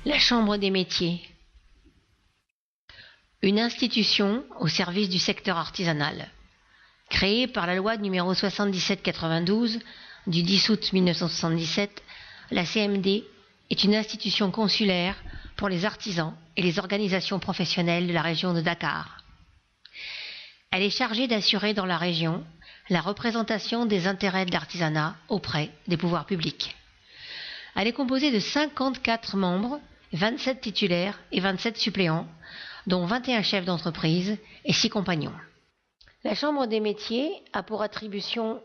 La Chambre des métiers. Une institution au service du secteur artisanal. Créée par la loi numéro 77/92 du 10 août 1977, la CMD est une institution consulaire pour les artisans et les organisations professionnelles de la région de Dakar. Elle est chargée d'assurer dans la région la représentation des intérêts de l'artisanat auprès des pouvoirs publics. Elle est composée de 54 membres, 27 titulaires et 27 suppléants, dont 21 chefs d'entreprise et 6 compagnons. La Chambre des métiers a pour attribution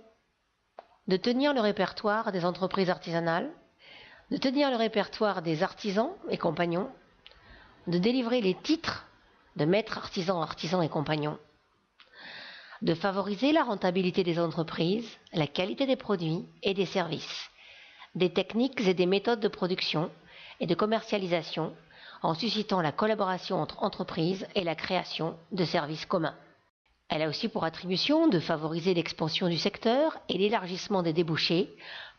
de tenir le répertoire des entreprises artisanales, de tenir le répertoire des artisans et compagnons, de délivrer les titres de maître artisan, artisan et compagnons, de favoriser la rentabilité des entreprises, la qualité des produits et des services, des techniques et des méthodes de production et de commercialisation en suscitant la collaboration entre entreprises et la création de services communs. Elle a aussi pour attribution de favoriser l'expansion du secteur et l'élargissement des débouchés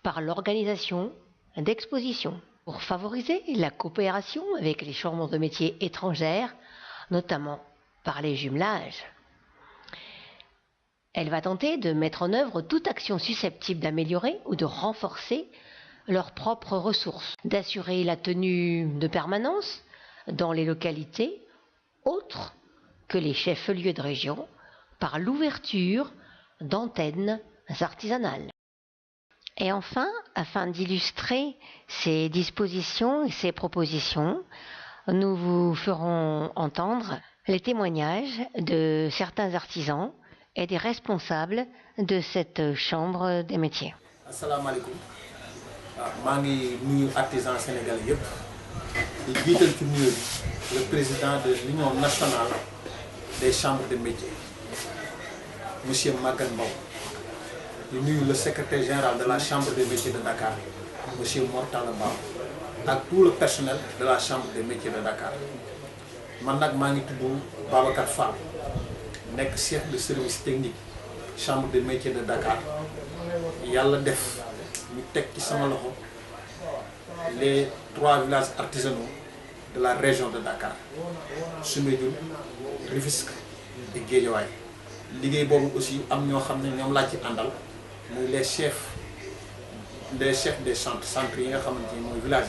par l'organisation d'expositions pour favoriser la coopération avec les chambres de métiers étrangères, notamment par les jumelages. Elle va tenter de mettre en œuvre toute action susceptible d'améliorer ou de renforcer leurs propres ressources, d'assurer la tenue de permanence dans les localités autres que les chefs-lieux de région par l'ouverture d'antennes artisanales. Et enfin, afin d'illustrer ces dispositions et ces propositions, nous vous ferons entendre les témoignages de certains artisans et des responsables de cette chambre des métiers. Assalamu alaikum. maa ngi nuyu artisans sénégalais yëpp di jiital ci nuyu le président de l'union nationale des chambres de métiers monsieur Maguette Mbow di nuyu le secrétaire général de la chambre des métiers de Dakar monsieur Mortala Mbow ak tout le personnel de la chambre des métiers de Dakar man nag maa ngi tudd Babacar Fall nekk chef de service technique chambre des métiers de Dakar yàlla def ñu teg ci sama loxo les 3 villages artisanaux de la région de Dakar Soumbédioune Rufisque et Guédiawaye liggéey boobu aussi am ñoo xam ne ñoom laa ci àndal muy les chefs des centres yi nga xamante ni mooy village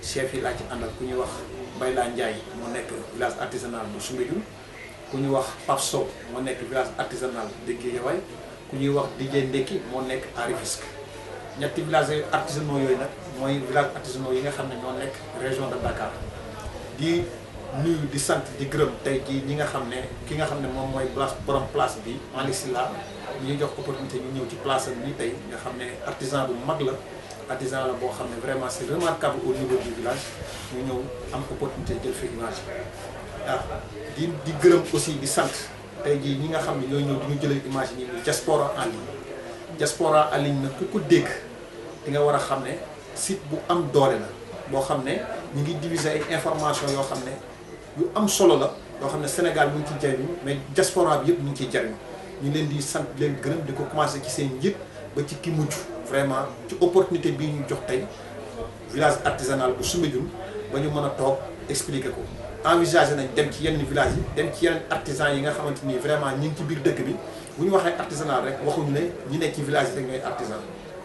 yi chefs yi laa ci àndal ku ñuy wax Bayla Ndiaye moo nekk village artisanal bu Soumbédioune ku ñuy wax Pape Sow moo nekk village artisanal de Guédiawaye ku ñuy wax DJ Ndeki moo nekk à Rufisque ñetti villages artisanaux yooyu nag mooy village artisanaux yi nga xam ne ñoo nekk région de Dakar di nuyu di sant di gërëm tey jii ñi nga xam ne ki nga xam ne moom mooy borom place bi Malick Sylla ñu jox opportunité ñu ñëw ci place am nii tey nga xam ne artisan bu mag la artisan la boo xam ne vraiment c'est remarquable au niveau du village ñu ñëw am opportunité jël fi image di gërëm aussi di sant tey jii ñi nga xam ne ñooy ñëw di ñu jëlee image yi muy diaspora en ligne diaspora en ligne nag ku ko dégg di nga war a xam ne site bu am doole la boo xam ne ñu ngi diviser ay information yoo xam ne yu am solo la yoo xam ne Sénégal mu ngi ciy jariñu mais diaspora bi yëpp ñu ngi ciy jariñu ñu leen di sant leen gërëm di ko commencé ci seen njiit ba ci ki mujj vraiment ci opportunité bii ñu jox tey village artisanal bu Soumbédioune ba ñu mën a toog expliquer ko envisager nañ dem ci yenn village yi dem ci yeneen artisans yi nga xamante ni vraiment ñi ngi ci biir dëkk bi bu ñu waxee artisanal rek waxuñu ne ñi nekk ci village yi rek ñooy artisan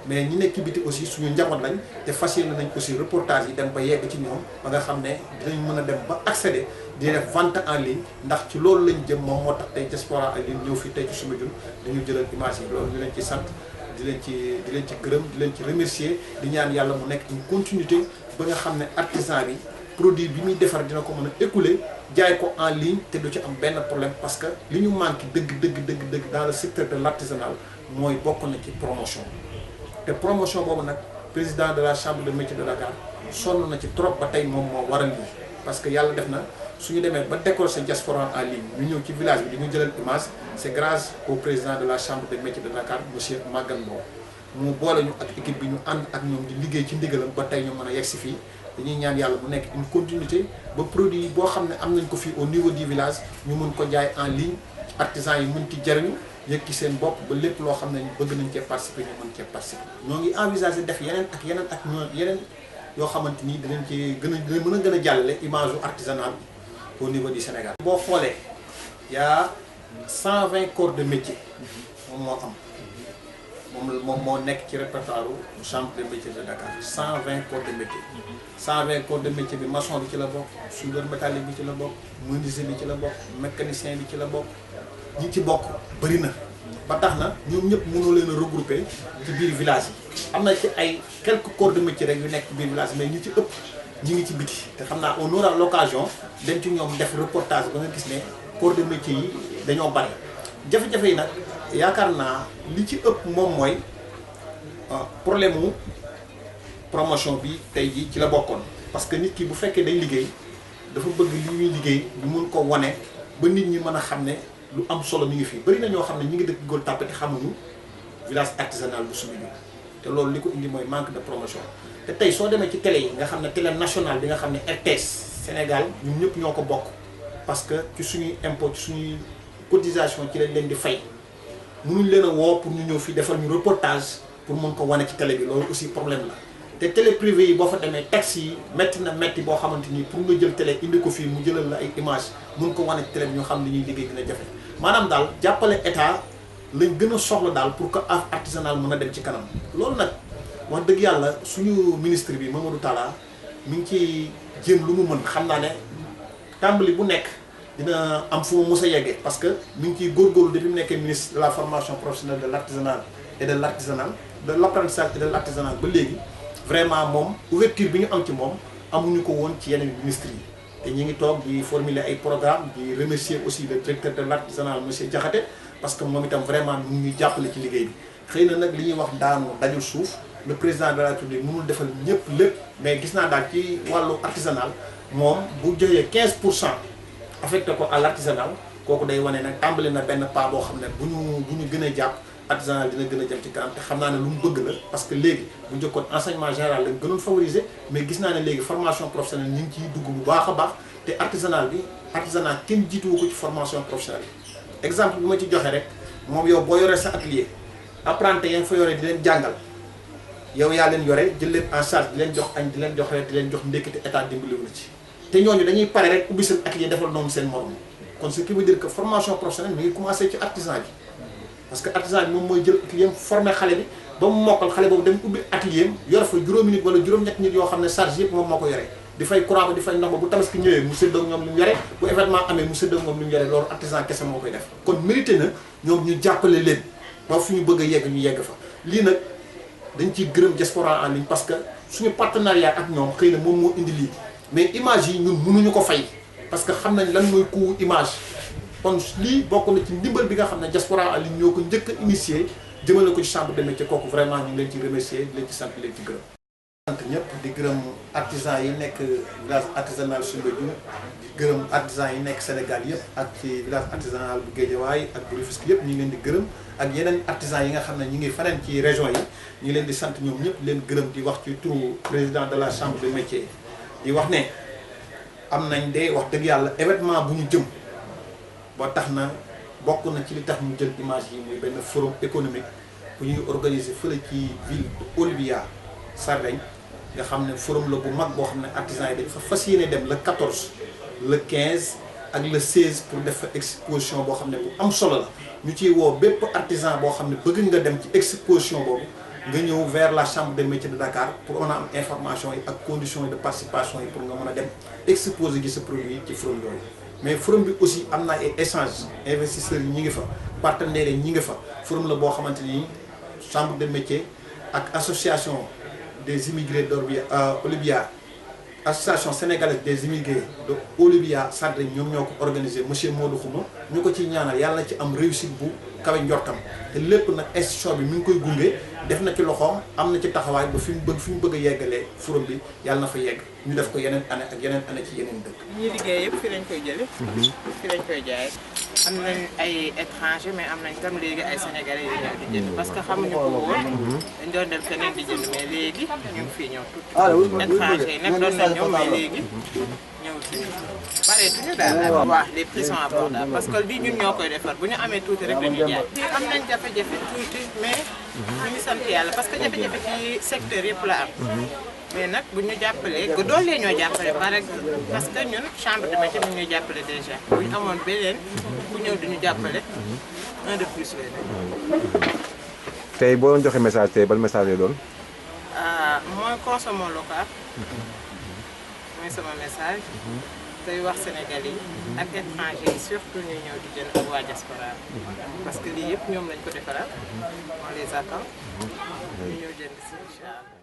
mais ñi nekk ci biti aussi suñu njaboot lañ te fas yéene nañ aussi reportage yi dem ba yegg ci ñoom ba nga xam ne dinañ mën a dem ba accéder di def vente en ligne ndax ci loolu lañ jëm moom moo tax tey diaspora en ligne ñëw fii tey ci Soumbédioune dañu jëlal image yi loolu ñu leen ci sant di leen ci gërëm di leen ci remercier di ñaan yàlla mu nekk une continuité ba nga xam ne artisan bi produit bi muy defar dina ko mën a écouler jaay ko en ligne te du ci am benn problème parce que li ñu manqué dëgg dans le secteur de l'artisanal mooy bokk na ci promotion te promotion boobu nag président de la chambre de métiers de Dakar sonn na ci trop ba tey moom moo waral lii parce que yàlla def na suñu demee ba décrocher diaspora en ligne ñu ñëw ci village bi di ñu jëlal image c'est grâce au président de la chambre de métiers de Dakar monsieur Maguette Mbow mu boole ñu ak équipe bi ñu ànd ak ñoom di liggéey ci ndigalam ba tey ñu mën a yegg si fii dañuy ñaan yàlla mu nekk une continuité ba produit boo xam ne am nañ ko fii au niveau du village ñu mën ko jaay en ligne artisans yi mën ci jariñu yëg ci seen bopp ba lépp loo xam ne bëgg nañ cee participer ñu mën cee participer. ñoo ngi envisager def yeneen yoo xamante ni dinañ ci gën a dina mën a gën a jàllale image u artisanat bi au niveau du Sénégal. boo xoolee y a 120 corps de métier moom moo am moom moo nekk ci répertoire u chambre de métier de Dakar 120 corps de métier 120 corps de métier bi maçon bi ci la bokk soudeur métallique bi ci la bokk menuisier bi ci la bokk mécanicien bi ci la bokk ñi ci bokk bëri na ba tax na ñoom ñëpp mënoo leen a regrouper ci biir village yi am na ci ay quelques corps de métier rek yu nekk ci biir village mais ñi ci ëpp ñi ngi ci biti te xam naa on aura l'occasion dem ci ñoom def reportage ba nga gis ne corps de métier yi dañoo bari jafe-jafe yi nag yaakaar naa li ci ëpp moom mooy problème mu promotion bi tey jii ci la bokkoon parce que nit ki bu fekkee day liggéey dafa bëgg li ñuy liggéey ñu mun ko wane ba nit ñi mën a xam ne lu am solo mi ngi fii bëri na ñoo xam ne ñi ngi dëkk Gueule Tapée te xamuñu village artisanal bu Soumbédioune te loolu li ko indi mooy manque de promotion te tey soo demee ci télé yi nga xam ne télé nationale bi nga xam ne RTS Sénégal ñun ñëpp ñoo ko bokk parce que ci suñuy impôt ci suñuy cotisation ci lañ leen di fay mënuñ leen a woo pour ñu ñëw fii defal ñu reportage pour mën ko wane ci télé bi loolu aussi problème la te télé privé yi boo fa demee taxes yi métti na métti boo xamante ni pour nga jël télé indi ko fii mu jëlal la ay image mun ko wane ci télé bi ñu xam li ñuy liggéey dina jafe maanaam daal jàppale état lañ gën a soxla daal pour que artisanal mën a dem ci kanam loolu nag wax dëgg yàlla suñu ministre bi Mamadou Talla mi ngi ci jéem lu mu mën xam naa ne tàmbali bu nekk dina am fu mu mës a yeggee parce que mi ngi ciy góorgóorlu depuis mu nekkee ministre de la formation professionnelle de l'artisanat et de l'artisanal de l'apprentissage et de l'artisanal ba léegi vraiment moom ouverture bi ñu am ci moom amuñu ko woon ci yeneen ministres yi te ñu ngi toog di formuler ay programme di remercier aussi le directeur de l'artisanal monsieur Diakhaté parce que moom itam vraiment mu ngi jàppale ci liggéey bi xëy na nag li ñuy wax daanu dajul suuf le président de la République mënul defal ñëpp lépp mais gis naa daal ci wàllu artisanal moom bu joxee 15% affecté ko à l'artisanal kooku day wane nag tàmbali na benn pas boo xam ne bu ñu gën a jàpp artisanal dina gën a jëm ci kanam te xam naa ne lu mu bëgg la parce que léegi bu njëkkoon enseignement général lañ gënoon favoriser mais gis naa ne léegi formation professionnelle ñu ngi ciy dugg bu baax a baax te artisanal kenn jiituwu ko ci formation professionnelle bi exemple bi ma ci joxe rek moom yow boo yoree sa atelier apprenti ya nga fa yore di leen jàngal yow yaa leen yore jël leen en charge di leen jox añ di leen jox reer di leen jox ndékki te état dimbaliwu na ci te ñooñu dañuy pare rek ubbi seen atelier defal noonu seen morom kon ce qui veut dire que formation professionnelle mi ngi commencé ci artisan bi parce que artisan bi moom mooy jël atelier formé xale bi ba mu mokkal xale boobu dem ubbi atelier yor fa juróomi nit wala juróom-ñett nit yoo xam ne charge yëpp moom moo ko yore di fay courant ba di fay ndox ba bu tabaski ñëwee mu séddoo ak ñoom li mu yore bu événement amee mu séddoo ak moom li mu yore loolu artisan kese moo koy def kon mérité na ñoom ñu jàppale leen ba fu ñu bëgg a yegg ñu yegg fa lii nag dañ ciy gërëm diaspora en ligne parce que suñu partenariat ak ñoom xëy na moom moo indi lii mais image yi ñun mënuñu ko fay parce que xam nañ lan mooy coût image kon lii bokk na ci ndimbal bi nga xam ne diaspora en ligne ñoo ko njëkk a initié jëmale ko ci chambre de métier kooku vraiment ñu ngi leen ci remercier di leen ci sant leen ci gërëm. sant ñëpp di gërëm artisan yi nekk village artisanal Soumbédioune di gërëm artisan yi nekk Sénégal yëpp ak ci village artisanal bu Guédiawaye ak bu Rufisque yëpp ñu ngi leen di gërëm ak yeneen artisan yi nga xam ne ñu ngi faneen ci région yi ñu ngi leen di sant ñoom ñëpp leen gërëm di wax ci turu président de la chambre de métier di wax ne am nañ de wax dëgg yàlla événement bu ñu jëm ba tax na bokk na ci li tax ñu jël image yi muy benn forum économique bu ñuy organiser fële ci ville de Olbia Sardaigne nga xam ne forum la bu mag boo xam ne artisans yi dañ fa fas yéene dem le 14 le 15 ak le 16 pour def fa exposition boo xam ne bu am solo la ñu ciy woo bépp artisan boo xam ne bëgg nga dem ci exposition boobu nga ñëw vers la chambre des métiers de Dakar pour mën a am information yi ak conditions yi de participation yi pour nga mën a dem exposer gi sa produit ci forum yooyu mais forum bi aussi am na ay échange investisseurs yi ñi ngi fa partenaires yi ñi ngi fa forum la boo xamante ni chambre de métier ak association des immigrés d'Olbia association sénégalaise des immigrés de Olbia Sardaigne ñoom ñoo ko organisé monsieur Modou Khouma ñu ko ciy ñaanal yàlla na ci am réussite bu kawe njortam te lépp nag institution bi mi ngi koy gunge def na ci loxoom am na ci taxawaay ba fi mu bëgg a yeggalee forum bi yàlla na fa yegg ñu def ko yeneen année ak yeneen année ci yeneen dëkk. ñi liggéey yëpp fi lañ koy jëlee. fi lañ koy jaayee am nañ ay étranger mais am nañ tam léegi ay sénégalais yu ñëw di jënd parce que xamuñu ko woon dañ doon dem feneen di jënd mais léegi ñu ngi fii ñëw tuuti. étranger yi nag doon nañ ñëw mais léegi ñëw si bareetuñu daal. waaw les prix sont abordables parce que lii ñun ñoo koy defar bu ñu amee tuuti rek dañuy jaay. fii am nañ jafe-jafe tuuti mais ñu ngi sant yàlla parce que jafe-jafe ci secteur yëpp la am. mais nag bu ñu jàppalee que doolee ñoo jàppale parce que ñun chambre de métier mu ñuy jàppale déjà bu ñu amoon beneen bu ñëw duñu jàppale un de plus lay doon. tey boo doon joxe message tey ban message lay doon. mooy consommons local mooy sama message tey wax Sénégalais yi ak étrangers yi surtout ñuy ñëw di jënd ak waa diaspora parce que lii yëpp ñoom lañ ko defaral on les attend ñu ñëw jënd si incha allah.